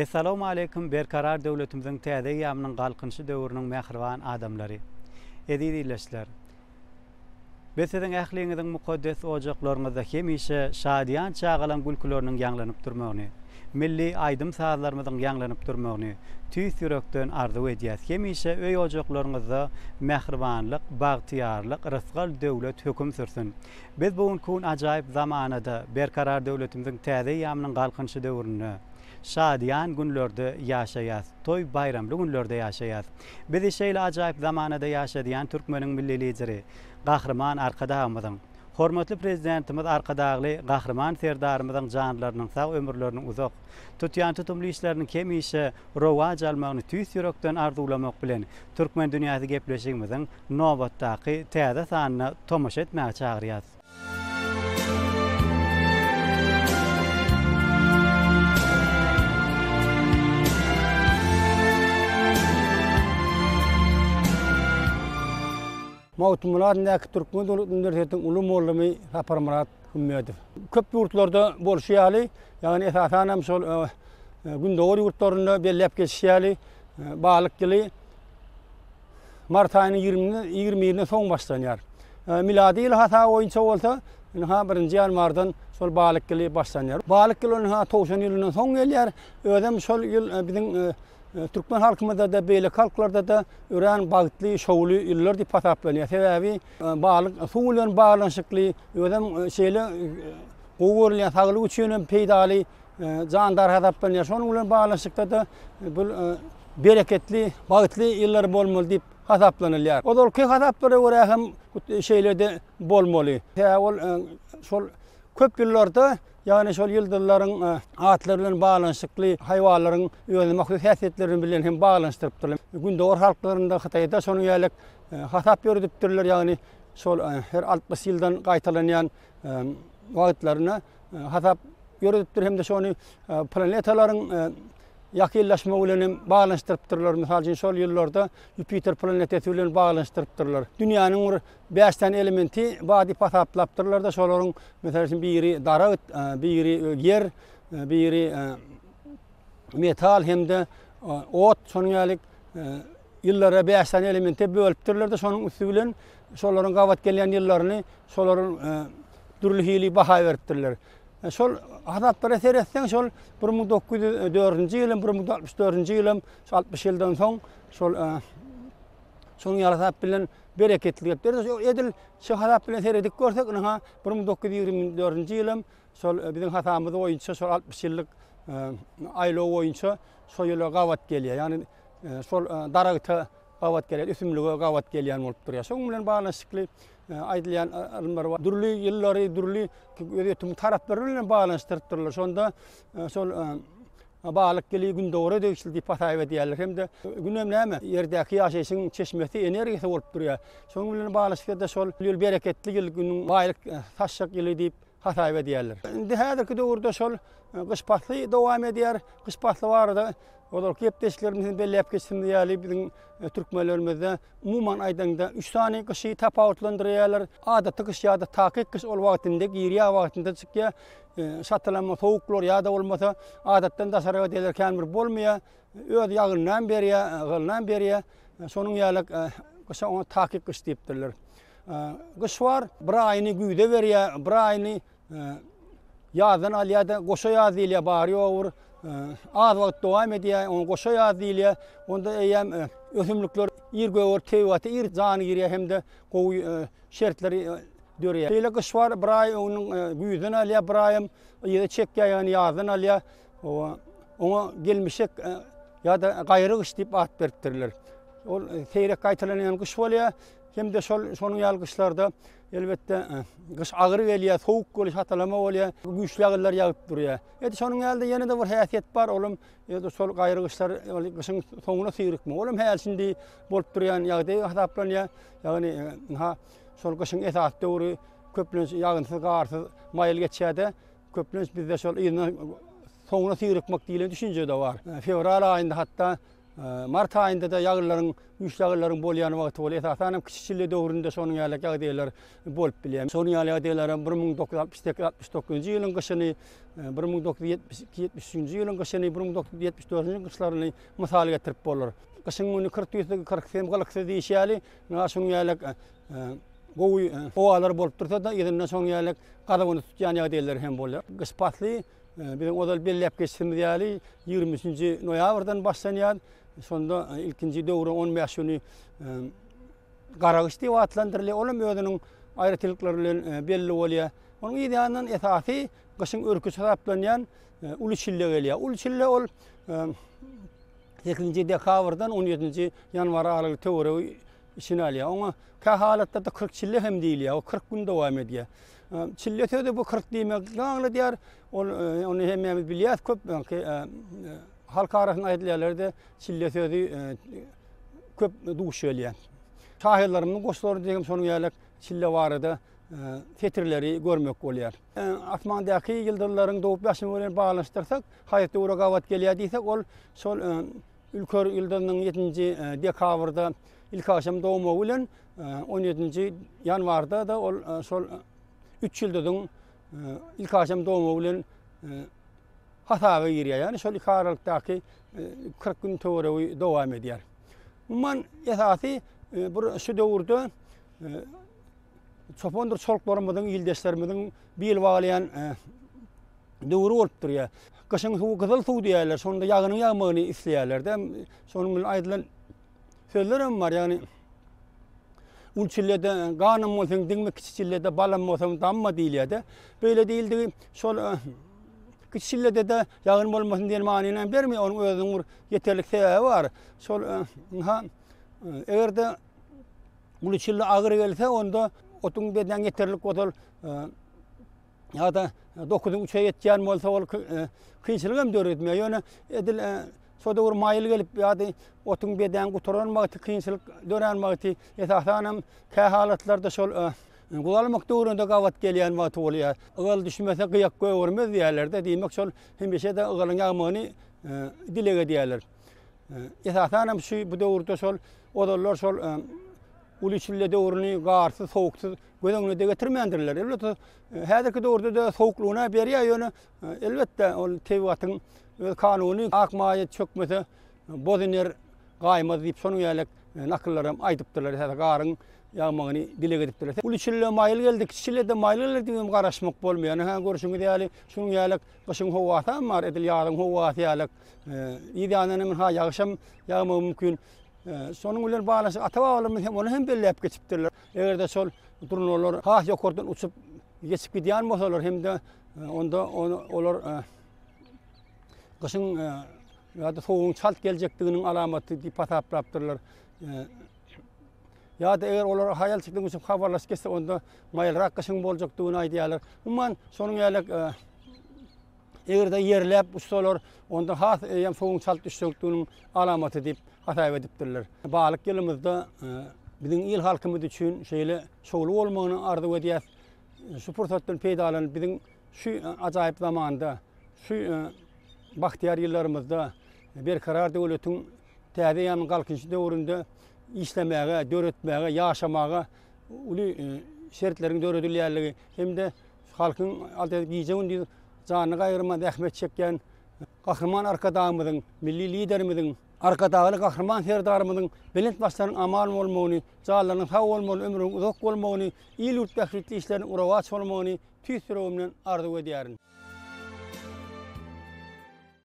Assalamu alaykum berkarar döwletimizin täze ýamynyň galkynşy döwrüniň mähriban adamlary. Edil ýylaşlar. Beseden ähliňiziň mukaddes ojaklaryňyzda hemişe şadiýan çagalan gülküleriniň ýanglanyp durmagyny, milli aýdym sazlarymyzyň ýanglanyp durmagyny, tüýs ýürekden arzu edýär. Hemişe öý ojaklaryňyzda mähribanlyk, bagtyarlyk, rızgal döwlet höküm sürsin. Biz bugünkü ajaýyp zamanada berkarar döwletimiziň täze ýamynyň galkynşy döwrüni şadiýan günlerde ýaşaýas, toý bayramly günlerde ýaşaýas. Biz şeýle ajaýyp zamanada ýaşadýan türkmeniň milli lideri, gahrman arkadaşymyzyň, hormatly prezidentimiz arkadagly gahrman serdarymyzyň janlarynyň sag ömürleriniň uzak, tutýan tutumly işleriniň hemişe rowaj almagyny tüýs ýürekden arzulamak bilen türkmen dünýäsi gepleşigimiziň nobatdaky täze sanyna tomaşa etmäge çagyrýas. Mawlud Murat'ın Türkmen Üniversitesi'nin ulum olamy Sapar Murat Hümmedow. Köp ýurtlarda bolşýaly, ýagny esasen şol gündöwür ýurtlaryny bellep geçýäli, balyk mart aýynyň 20-ine soň başlanýar. Miladi ýyl hata oýunça bolsa, 1-nji ýanwardan şol balyk başlanýar. Balyk ýylyny 90 ýylynyň soň gelýär. Ödem şol ýyl biziň Türkmen halkymyzda da beýle halklarda da ören bagtly, şowly ýyllar diýip hasaplanýar. Sebäbi balyk suw bilen baglanyşykly, ödem şeýle gowurlýan saglyk üçin peýdaly jandar hasaplanýar. Şonuň bilen baglanyşykda da bu bereketli, bagtly ýyllar bolmaly diýip hasaplanýar. Odolky hasaplary görä hem şeýlerde bolmaly. Ol şol köp ýyllarda ýagny şol ýyldyrylaryň atlary bilen baglanyşykly haýwanlaryň özüne mahsus häsiýetlerini bilen hem baglanyşdyrypdyr. Gündöwür halklarynda Hataýda şonuň ýaly hasap ýöredipdirler, ýagny şol her 60 ýyldan gaýtalanýan wagtlaryna hasap ýöredipdir hem de şonu planetalaryň ýakynlaşma bilen baglanyşdyrypdyrlar. Misal üçin şol ýyllarda Jupiter planetesi bilen baglanyşdyrypdyrlar. Dünýäniň 5 tane elementi bady hasaplapdyrlar da şolaryň misal üçin biri dara, biri ýer, biri metal hem de ot, şonuň ýaly ýyllara 5 tane elementi bölüpdirler da şonuň üstü bilen şolaryň gawat gelýän ýyllaryny şolaryň türli hili baha beripdirler. Şol hasaplara seretseň şol 1904-nji ýylym, 1964-nji ýylym, 60 ýyldan soň şol şonuň hasap bilen bereketli gepler edil. Şu hasap bilen seredik görsek, 1924-nji ýylym şol biziň hasabymyz oýunça şol 60 ýyllyk aýlaw oýunça şol ýyla gawat gelýär. Ýani şol daragta gawat gelýär, üsümlige gawat gelýän bolup durýar. Şoň bilen baglanyşykly aýdylýan alymlar bar. Durly ýyllary, durly öýetim taraplary bilen baglanyşdyrypdyrlar. Şonda şol balyk geli gündöwre degişli diýip hasaýa edýärler. Hem de günem näme? Ýerdäki ýaşaýyşyň çeşmesi energiýasy bolup durýar. Şoň bilen baglanyşykda şol ýyl bereketli ýyl günüň baýlyk taşşak ýyly diýip hasaýa edýärler. Indi häzirki döwürde şol gyş pasly dowam edýär. Gyş pasly barada Odol kepdeşlerimizin bellep geçsin diýäli biziň türkmenlerimizde umumyň aýdanda 3 tane gyşy tapawutlandyrýarlar. Adatda gyş ýa-da takyk gyş ol wagtynda, giriýa wagtynda çykýar. Şatlama sowuklar ýa-da bolmasa adatdan daşara diýerler kämir bolmaýar. Öz ýagyndan berýär, gylnan berýär. Şonuň ýaly gyşa ona takyk gyş diýipdirler. Gyş bar, bir aýyny güýde berýär, bir aýyny ýazdan alýar-da goşa ýaz diýilýär, bar ýogur. Az wagt dowam edýär, onu goşa ýaz diýilýär. Onda eýem ösümlikler ýergöwür teýwaty, ýer jany girýär hem de gowy şertleri dörýär. Şeýle gyş bar, bir aý onuň güýden alýar, bir aýym ýa-da çekýär, ýani ýazdan alýar. Ona gelmişek ýa-da gaýry gyş diýip at beripdirler. Ol seýrek gaýtalanýan gyş bolýar. Hem de şonuň ýaly gyşlarda elbetde gyş agyr gelýär, sowuk geliş hatalama bolýar, güýçli ýagyrlar ýagyp durýar. Eti şonuň ýalynda ýene de bir häsiýet bar, olum şol gaýry gyşlar gyşyň soňuna syýrykmy. Olum häzirçindi bolup durýan ýagdaý hasaplanýar. Ýagny şol gyşyň esas döwri köplenç ýagynsyz, garsyz maýyl geçýärde, köplenç bizde şol ýylyň soňuna syýrykmak diýilen düşünje de bar. Fevral aýynda hatda Mart ayında da yağırların, güç yağırların bolyan wagty bol. Esasanam kiçikçillik döwründe sonun ýaly ýagdaýlar bolup bilýär. Sonun ýaly ýagdaýlar 1968-69-njy ýylyň gyşyny, 1972-73-njy ýylyň gyşyny, 1974-njy gyşlaryny mysal getirip bolar. Gyşyň muny 40-47 galaksa diýişýäli, şonun ýaly gowy owalar bolup dursa da ýerine soň ýaly gadawyny tutýan ýagdaýlar hem bolýar. Gyş patly bizim odal belläp geçsimiz ýaly 23-nji noýabrdan başlanýar. Sonda ilkinji döwrü 15 güni garagyş diýip atlandyrylýar. Olam özüniň aýratylykları bilen belli bolýar. Onuň ýa-da esasy gyşyň örküsü hesaplanýan uly çille gelýär. Uly çille ol 2-nji dekabrdan 17-nji ýanwar araly töwre işini alýar. Oňa ka halatda da 40 çille hem diýilýär. O 40 gün dowam edýär. Çille töwde bu 40 diýmek gaňly diýär. Onu hemmemiz bilýär. Köp halk arasynda aýdylýarlar çille sözi köp duş ölýär. Şahirlerimden goşlary diýen şonuň ýaly çille barada fetirleri görmek bolýar. Asmandaky ýyldyrlaryň dowup ýaşymy bilen baglanşdyrsak, haýatda ura gawat gelýär diýsek, ol şol ülkör ýyldyrynyň 7-nji dekabrda ilk akşam dowumy bilen 17-nji ýanwarda da ol şol 3 ýyldyryň ilk akşam dowumy bilen hasaga girýär. Yani şol iki aralykdaky 40 gün töwre dowam edýär. Umman esasy bir şu döwürde çopandyr çoluklarymyzyň, ýyldaşlarymyzyň bir baglayan döwrü bolup durýar. Gyşyň suw gyzyl suw diýerler, sonda ýagynyň ýagmagyny isleýärler-de. Şonuň bilen aýdylan sözlerim bar, ýagny ul çillede ganym bolsaň diňme, kiçik çillede balam bolsaň damma diýilýär-de. Böyle diýildi, şol kiçik çillede de ýagyn bolmasyn diýen manyny bermi, onuň özüniň bir ýeterlik sebäbi bar. Şol egerde ul çille agyr gelse, onda otuň beden ýeterlik odal ýa-da dokudyň üçe ýetýän bolsa, ol kynçylyk hem döretmeýär. Ýöne edil soda bir maýyl gelip ýa-da otuň beden guturanmagy kynçylyk dörenmegi esasanam ka halatlarda şol gulalmak döwründe gawat gelýän wagt bolýar. Agal düşmese gıyak görmez diýerler-de. Diýmek şol hembeşe de agalyň ýagmagyny dilege diýerler. Esasanam şu bu döwürde şol odallar şol uly çille döwrüni garsy, sowuksuz gözeňine de getirmeýändirler. Elbetde häzirki döwürde de sowuklugyna berýär ýöne elbetde ol tebigatyň kanuny akmaýa çökmese bozuner gaýmaz diýip şonuň ýaly nakyllarym aýdypdyrlar. Häzir garyň ýagmagyny dile gedipdirler. Uly çille maýyl geldi, kiçik çille de maýyl geldi diýip garaşmak bolmaýar. Ha görüşüňiz ýaly şonuň ýaly gyşyň howasy bar, edil ýagyň howasy ýaly ýa-da ha ýagşam ýagmagy mümkin. Şonuň bilen baglanşyp ata-babalarymyz hem onu hem belläp geçipdirler. Egerde şol durunlar ha ýokurdan uçup geçip gidýän bolsalar hem de onda olar gyşyň ýa-da soğuň çalt geljekdiginiň alamaty diýip ataplapdyrlar. Ya da eger olar hayalçykdan uçup habarlaş gelse, onda maýylrak gyşyň boljakdygyny aýdýarlar. Umman şonuň ýaly egerde ýerläp uçsalar, onda has ýa soğuň çalt düşekdiginiň alamaty diýip ataýp edipdirler. Balyk ýylymyzda biziň il halkymyz üçin şeýle şogul bolmagyny arzu edýär. Şu pursatdan peýdalanyp biziň şu ajaýyp zamanda, şu bahtiýar ýyllarymyzda berkarar döwletiň täze ýan galkynçy döwründe işlemäge, döretmäge, ýaşamaga uly şertleriň döredilýärligi hemde halkyň alternativ giýjegini jany gaýrma ähmet çekýän gahrman arkadaşymyzyň, milli liderimiziň, arkadaşly gahrman serdarymyzyň belent başlaryň amal bolmagyny, jalaryň sag bolmagyny, ömrüň uzak bolmagyny, il ýurt bähritli işleriň urawaç bolmagyny tüýsürüň bilen arzu edýärin.